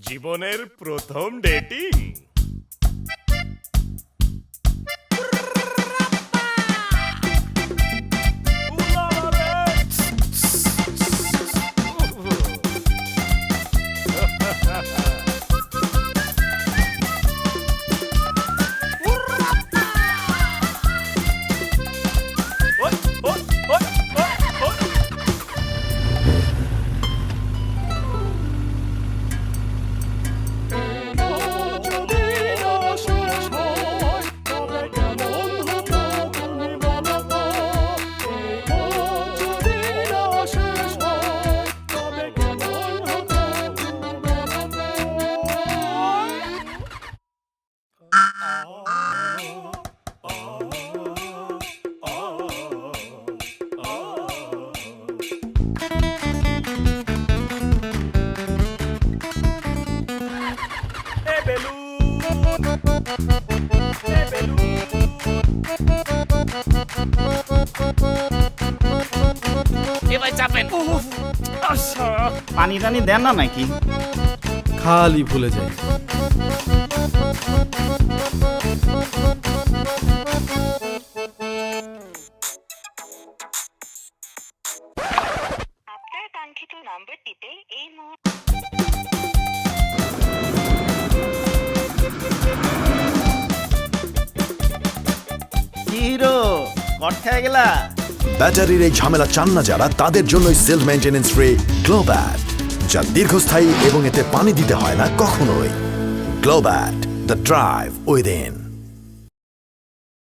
জীবনের প্রথম ডেটিং। পানি টানি দেন না নাকি? খালি ভুলে যাই। আপনার কাঙ্ক্ষিত নাম্বারটিতে এই হিরো কট খেয়ে গেলা। ব্যাটারির এই ঝামেলা চান না যারা, তাদের জন্যই সেলফ মেইনটেনেন্স ফ্রি গ্লোব্যাট, যা দীর্ঘস্থায়ী এবং এতে পানি দিতে হয় না কখনোই। গ্লোব্যাট, দ্য ড্রাইভ উইদিন।